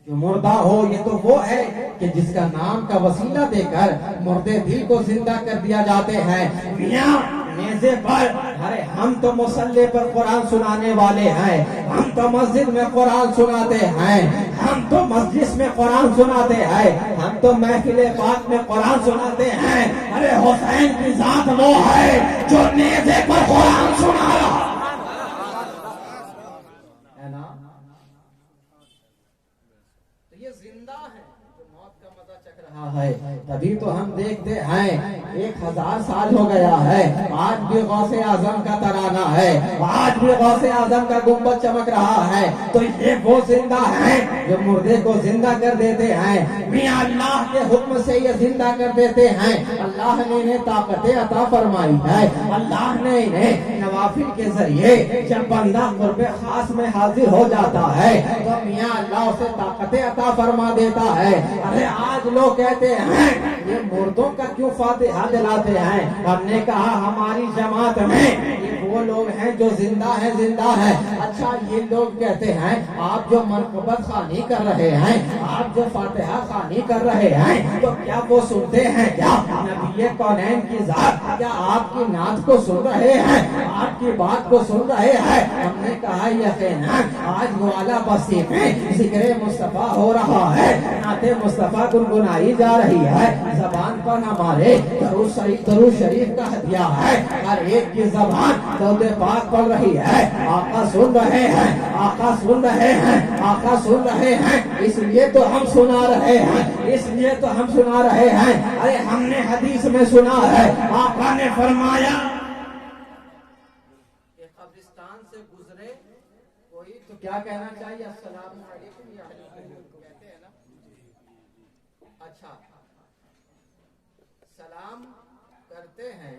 جو مردہ ہو. یہ تو وہ ہے کہ جس کا نام کا وسیلہ دے کر مردے دل کو زندہ کر دیا جاتے ہیں. میاں نیزے پر, ارے ہم تو مصلی پر قرآن سنانے والے ہیں, ہم تو مسجد میں قرآن سناتے ہیں, ہم تو مجلس میں قرآن سناتے ہیں, ہم تو محفل پاک میں قرآن سناتے ہیں. ارے حسین کی ذات وہ ہے جو نیزے پر قرآن سنا رہا. زندہ ہیں جو موت کا مزہ چکھ رہا ہے. تبھی تو ہم دیکھتے ہیں 1000 سال ہو گیا ہے, آج بھی غوث اعظم کا ترانہ ہے, آج بھی غوث اعظم کا گنبد چمک رہا ہے. تو یہ وہ زندہ ہیں جو مردے کو زندہ کر دیتے ہیں. میاں اللہ کے حکم سے یہ زندہ کر دیتے ہیں. اللہ نے انہیں طاقتیں عطا فرمائی ہے. اللہ نے انہیں نوافل کے ذریعے جب بندہ قرب خاص میں حاضر ہو جاتا ہے تو میاں اللہ اسے طاقتیں عطا فرما دیتا ہے. ارے آج لوگ کہتے ہیں یہ مردوں کا کیوں فاتحہ دلاتے ہیں؟ ہم نے کہا ہماری جماعت میں یہ وہ لوگ ہیں جو زندہ ہیں, زندہ ہیں. اچھا یہ لوگ کہتے ہیں آپ جو منقبت خوانی کر رہے ہیں, آپ جو فاتحہ خوانی کر رہے ہیں, تو کیا وہ سنتے ہیں کیا نبی کونین کی ذات؟ کیا آپ کی نعت کو سن رہے ہیں, آپ کی بات کو سن رہے ہیں؟ ہم نے کہا یقیناً آج گوالا بستی میں ذکر مصطفیٰ ہو رہا ہے, نعت مصطفیٰ گنگنائی جا رہی ہے. زبان پر ہمارے درود شریف کا ہدیہ ہے, ہر ایک کی زبان درود پاک پڑھ رہی ہے. آقا سن رہے ہیں, آقا سن رہے ہیں, آقا سن رہے ہیں, اس لیے تو ہم سنا رہے ہیں, اس لیے تو ہم سنا رہے ہیں. ارے ہم نے حدیث میں سنا ہے آقا نے فرمایا کہ قبرستان سے گزرے کوئی تو کیا کہنا چاہیے؟ السلام علیکم یا کہتے ہیں نا. اچھا سلام کرتے ہیں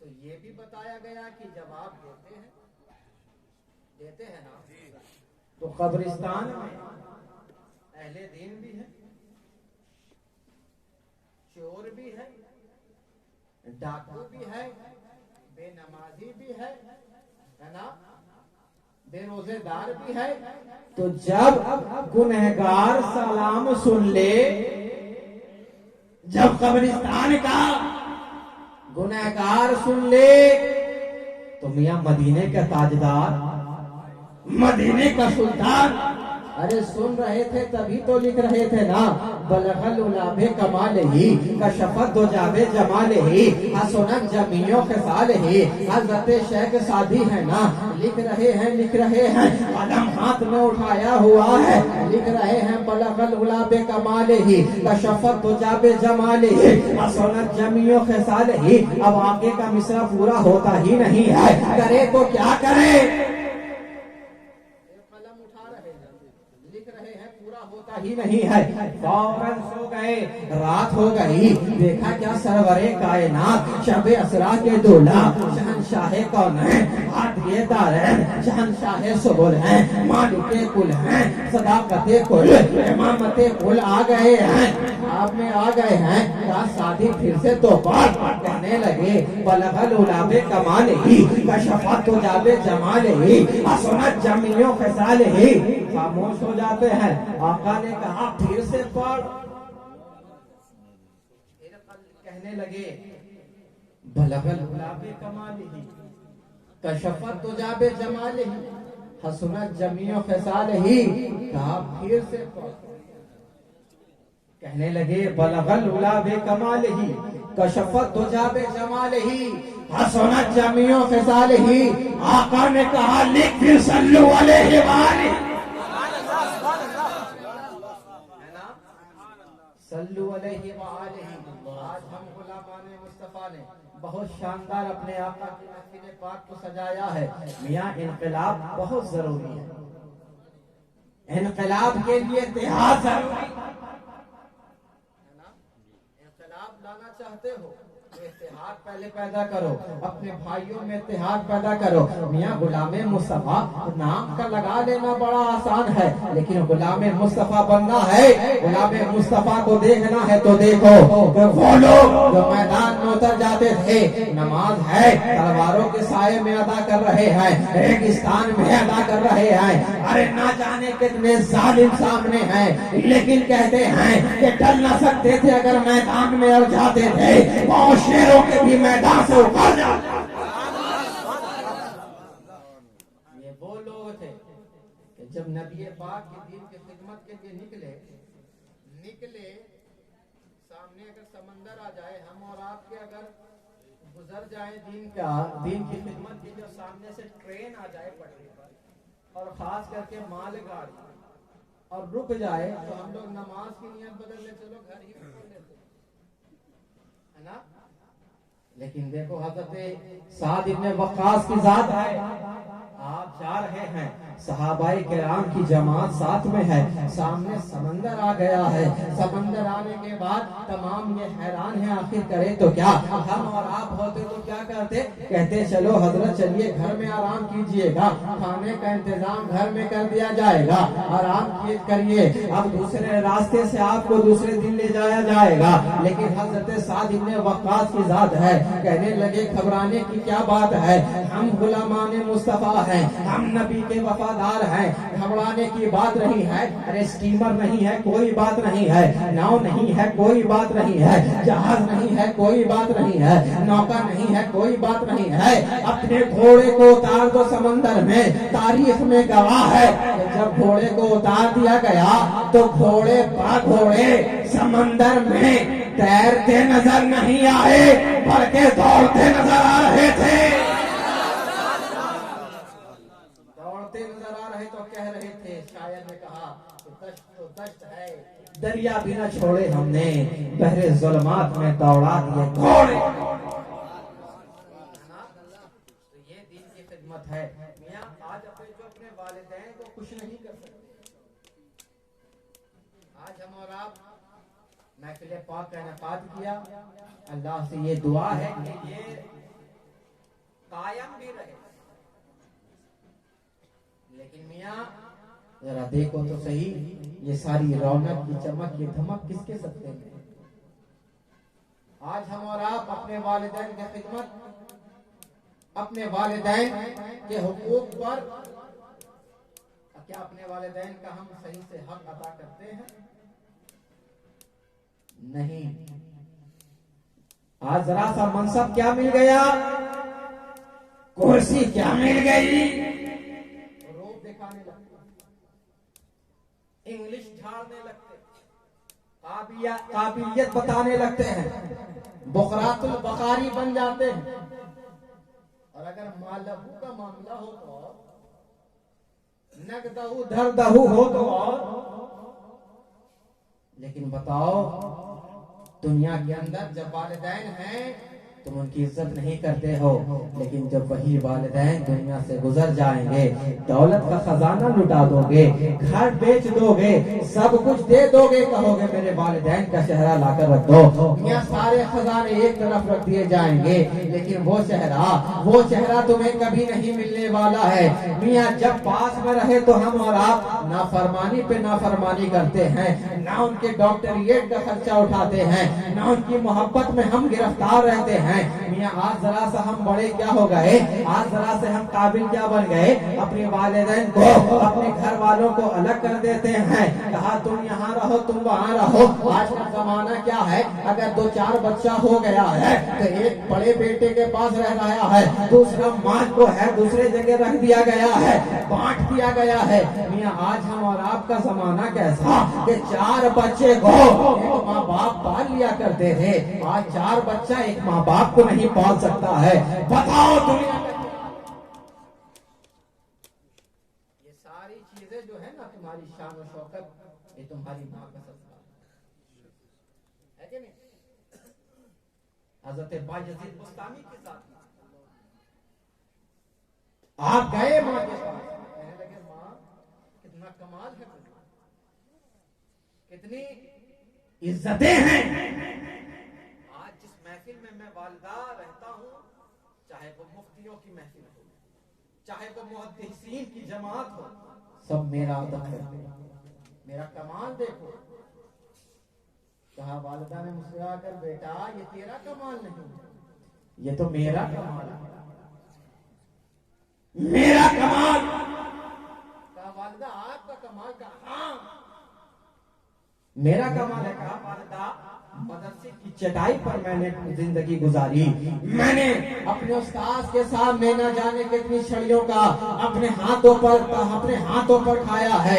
تو یہ بھی بتایا گیا کہ جواب دیتے ہیں نا. تو قبرستان میں اہل دین بھی ہے, چور بھی ہے, ڈاکو بھی ہے, بے نمازی بھی ہے نا, بے روزے دار بھی ہے. تو جب گنہگار سلام سن لے, جب قبرستان کا گنہگار سن لے تو میاں مدینے کا تاجدار, مدینے کا سلطان, ارے سن رہے تھے تبھی تو لکھ رہے تھے نا. بلغ العلا بکمالہ کشفت دجا بجمالہ حسنت جمیع خصالہ. حضرت شیخ سعدی ہے نا, لکھ رہے ہیں, لکھ رہے ہیں, قلم ہاتھ میں اٹھایا ہوا ہے, لکھ رہے ہیں بلغ العلا بکمالہ کشفت دجا بجمالہ حسنت جمیع خصالہ. اب آگے کا مصرع پورا ہوتا ہی نہیں ہے, کرے تو کیا کرے. ہوتا ہی نہیں ہے. فوراً سو گئے, رات ہو گئی, دیکھا کیا سرور کائنات شب اسرا کے دولا شہنشاہ کونین عادی دارین شہنشاہ سبل ہیں, مالک کل ہیں, صداقت کل, امامت کل آ گئے ہیں, آپ میں آ گئے ہیں. کیا سادی پھر سے تو بات کہنے لگے بلغ العلا بکمالہ کشفت دجا بجمالہ حسنت جمیع خصالہ. خاموش ہو جاتے ہیں. آقا نے کہا پھر سے پڑھ. کہنے لگے بلغ العلا بکمالہ کشفت دجا بجمالہ حسنت جمیع خصالہ. کہا پھر سے پڑھ. کہنے لگے بلغ العلا بکمالہ کشفت دجا بجمالہ حسنت جمیع خصالہ. آقا نے کہا لکھ پھر صلو علیہ وآلہ صلو علیہ وآلہ. آج ہم غلامان مصطفیٰ نے بہت شاندار اپنے آقا کی محفل پاک کو سجایا ہے. میاں انقلاب بہت ضروری ہے, انقلاب کے لیے اتحاد ضروری ہے. انقلاب لانا چاہتے ہو تو اتحاد پہلے پیدا کرو, اپنے بھائیوں میں اتحاد پیدا کرو. میاں غلام مصطفیٰ نام کا لگا لینا بڑا آسان ہے, لیکن غلام مصطفیٰ بننا ہے, غلام مصطفیٰ کو دیکھنا ہے تو دیکھو وہ لوگ جو میدان میں اتر جاتے تھے, نماز ہے تلواروں کے سائے میں ادا کر رہے ہیں, ریگستان میں ادا کر رہے ہیں. ارے نہ جانے کتنے ظالم سامنے ہیں, لیکن کہتے ہیں کہ ڈر نہ سکتے تھے اگر میدان میں اور جاتے تھے, بہت شیروں کے بھی میدان سے اکھڑ جاتے. یہ وہ لوگ تھے کہ جب نبی پاک کے دین کی خدمت کے لیے نکلے سامنے اگر سمندر آ جائے, ہم اور آپ کے اگر گزر جائے دین کی خدمت کے لیے, سامنے سے ٹرین آ جائے پٹری پر, اور خاص کر کے مال گاڑی, اور رک جائے تو ہم لوگ نماز کی نیت بدل لے، چلو گھر ہی میں پڑھ لیتے ہے نا. لیکن دیکھو حضرت سعد ابن وقاص کی ذات ہے، آپ جا رہے ہیں، صحابہ کرام کی جماعت ساتھ میں ہے، سامنے سمندر آ گیا ہے. سمندر آنے کے بعد تمام یہ حیران ہیں، آخر کرے تو کیا. ہم اور آپ ہوتے تو کیا کرتے؟ کہتے چلو حضرت چلیے گھر میں آرام کیجئے گا، کھانے کا انتظام گھر میں کر دیا جائے گا، آرام کریے، اب دوسرے راستے سے آپ کو دوسرے دن لے جایا جائے گا. لیکن حضرت سعد ابن وقاص کی ذات ہے، کہنے لگے گھبرانے کی کیا بات ہے، ہم غلامان مصطفیٰ ہیں، ہم نبی کے وفادار ہیں، گھبرانے کی بات نہیں ہے. ارے اسٹیمر نہیں ہے کوئی بات نہیں ہے، ناؤ نہیں ہے کوئی بات نہیں ہے، جہاز نہیں ہے کوئی بات نہیں ہے، نوکا نہیں ہے کوئی بات نہیں ہے. اپنے گھوڑے کو اتار دو سمندر میں، تاریخ میں گواہ ہے کہ جب گھوڑے کو اتار دیا گیا تو گھوڑے سمندر میں تیرتے نظر نہیں آئے بلکہ دوڑتے نظر آ رہے تھے. دوڑتے نظر آ رہے تو کہہ رہے تھے، شاعر نے کہا کہ دشت تو دشت ہے، دریا بھی نہ چھوڑے ہم نے، بحر ظلمات میں دوڑا دیے گھوڑے. تو یہ دین کی خدمت ہے. میاں آج اپنے والدین کو خوش نہیں کر سکتے. آج ہم اور آپ محفل پاک کا انعقاد کیا، اللہ سے یہ دعا ہے کہ یہ قائم بھی رہے. لیکن میاں ذرا دیکھو تو صحیح، یہ ساری رونق کی چمک کی دھمک کس کے صدقے میں؟ آج ہم اور آپ اپنے والدین کی خدمت، اپنے والدین کے حقوق پر، کیا اپنے والدین کا ہم صحیح سے حق ادا کرتے ہیں؟ نہیں. آج ذرا سا منصب کیا مل گیا، کرسی کیا مل گئی، روپ دکھانے لگتے، انگلش جھاڑنے لگتے، قابلیت بتانے لگتے ہیں، بقرات البقاری بن جاتے ہیں. اور اگر مالہو کا معاملہ ہو تو نگدہو دھردہو ہو تو اور. لیکن بتاؤ دنیا کے اندر جب والدین ہیں تم ان کی عزت نہیں کرتے ہو، لیکن جب وہی والدین دنیا سے گزر جائیں گے، دولت کا خزانہ لٹا دو گے، گھر بیچ دو گے، سب کچھ دے دو گے، کہو گے میرے والدین کا چہرہ لا کر رکھ دو. میاں سارے خزانے ایک طرف رکھ دیے جائیں گے، لیکن وہ چہرہ تمہیں کبھی نہیں ملنے والا ہے. میاں جب پاس میں رہے تو ہم اور آپ نافرمانی پہ نافرمانی کرتے ہیں، نہ ان کے ڈاکٹریٹ کا خرچہ اٹھاتے ہیں، نہ ان کی محبت میں ہم گرفتار رہتے ہیں. میاں آج ذرا سا ہم بڑے کیا ہو گئے، آج ذرا سے ہم قابل کیا بن گئے، اپنے والدین کو، اپنے گھر والوں کو الگ کر دیتے ہیں، کہا تم یہاں رہو تم وہاں رہو. آج کا زمانہ کیا ہے، اگر 2-4 بچہ ہو گیا ہے تو ایک بڑے بیٹے کے پاس رہ رہا ہے، دوسرا ماں کو ہے دوسرے جگہ رکھ دیا گیا ہے، بانٹ دیا گیا ہے. میاں آج ہم اور آپ کا زمانہ کیسا کہ 4 بچے کو ایک ماں باپ پال لیا کرتے تھے، آج 4 بچہ ایک ماں باپ کو نہیں پال سکتا ہے. بتاؤ دنیا یہ ساری چیزیں جو ہے نا، تمہاری شان و شوکت، یہ تمہاری ماں کا صدقہ ہے کہ نہیں؟ حضرت بایزید بستامی کے ساتھ آپ گئے ماں کے پاس، کہنے لگے ماں کتنا کمال ہے، کتنی عزتیں ہیں. آج جس محفل میں والدہ رہتا ہوں، چاہے وہ مفتیوں کی محفل ہو، چاہے وہ محدثین کی جماعت ہو، سب میرا ادب کرتے ہیں، میرا کمال دیکھو. کہا والدہ نے مسکرا کر، بیٹا یہ تیرا کمال نہیں، یہ تو میرا کمال ہے، میرا کمال. کہا والدہ آپ کا کمال؟ کہا میرا کمال ہے. کہا والدہ مدرسے کی چٹائی پر میں نے زندگی گزاری، میں نے اپنے استاذ کے سامنے نہ جانے کتنی چھڑیوں کا اپنے ہاتھوں پر کھایا ہے،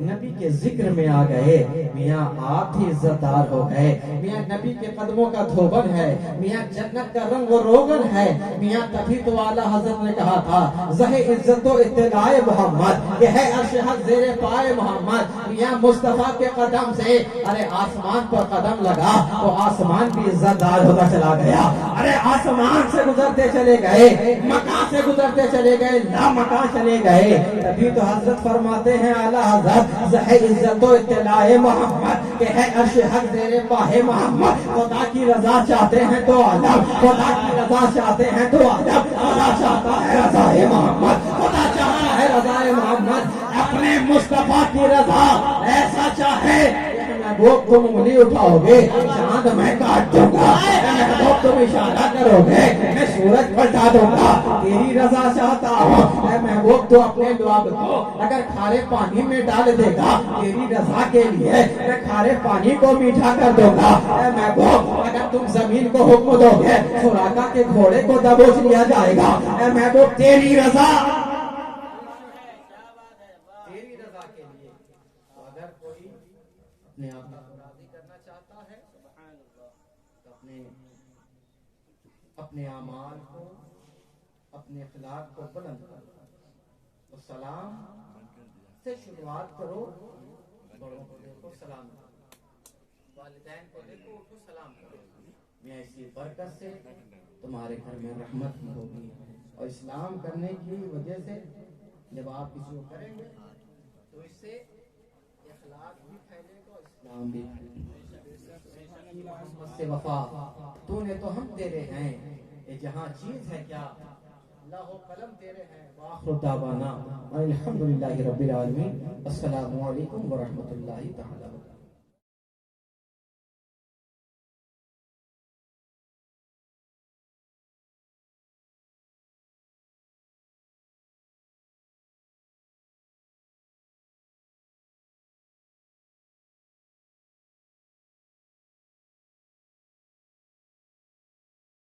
نبی کے ذکر میں آ گئے, میاں آپ ہی عزت دار ہو گئے. میاں نبی کے قدموں کا دھوبن ہے, میاں جنت کا رنگ و روغن ہے. میاں تبھی تو اعلیٰ حضرت نے کہا تھا زہ عزت و اطلاع محمد, یہ ہے عرش حق زیر پائے محمد. میاں مصطفیٰ کے قدم سے ارے آسمان پر قدم لگا تو آسمان بھی عزت دار ہوتا چلا گیا. ارے آسمان سے گزرتے چلے گئے, مکان سے گزرتے چلے گئے, لا مکان چلے گئے. تبھی تو حضرت فرماتے ہیں اعلیٰ حضرت زہ عزت و اطلاع محمد, کہ ہے عرش حق زیر پائے محمد. خدا کی رضا چاہتے ہیں تو عالم, خدا کی رضا چاہتے ہیں تو عالم. خدا چاہتا ہے رضا محمد, خدا چاہتا ہے رضا محمد. اپنے مصطفیٰ کی رضا ایسا چاہے محبوب تم انگلی اٹھاؤ گے چاند میں کاٹ دوں گا, محبوب تم اشارہ کرو گے میں سورج پلٹا دوں گا. تیری رضا چاہتا ہوں اے محبوب, تو اپنے لعاب کو اگر کھارے پانی میں ڈال دے گا تیری رضا کے لیے میں کھارے پانی کو میٹھا کر دوں گا. اے محبوب اگر تم زمین کو حکم دو گے سوراخا کے گھوڑے کو دبوچ لیا جائے گا. اے محبوب تیری رضا, تیری رضا کے لیے اگر کوئی اپنے آپ کو راضی کرنا چاہتا ہے تو اپنے اعمال کو, اپنے اخلاق کو بلند کرو. تو سلام سے شروعات کرو, بڑوں کو دیکھو سلام کرو, والدین کو دیکھو اٹھو سلام کرو. میں اسی برکت سے تمہارے گھر میں رحمت بھی ہوگی. اور اسلام کرنے کی وجہ سے جب آپ کسی کو کریں گے تو اس سے اخلاق بھی پھیلے گا, اسلام بھی پھیلے گا. محمد سے وفا تو نے تو ہم تیرے ہیں, یہ جہاں چیز ہے کیا اللہ و قلم تیرے ہیں. وآخر دعوانا الحمدللہ رب العالمین. السلام علیکم ورحمۃ اللہ تعالی وبرکاتہ.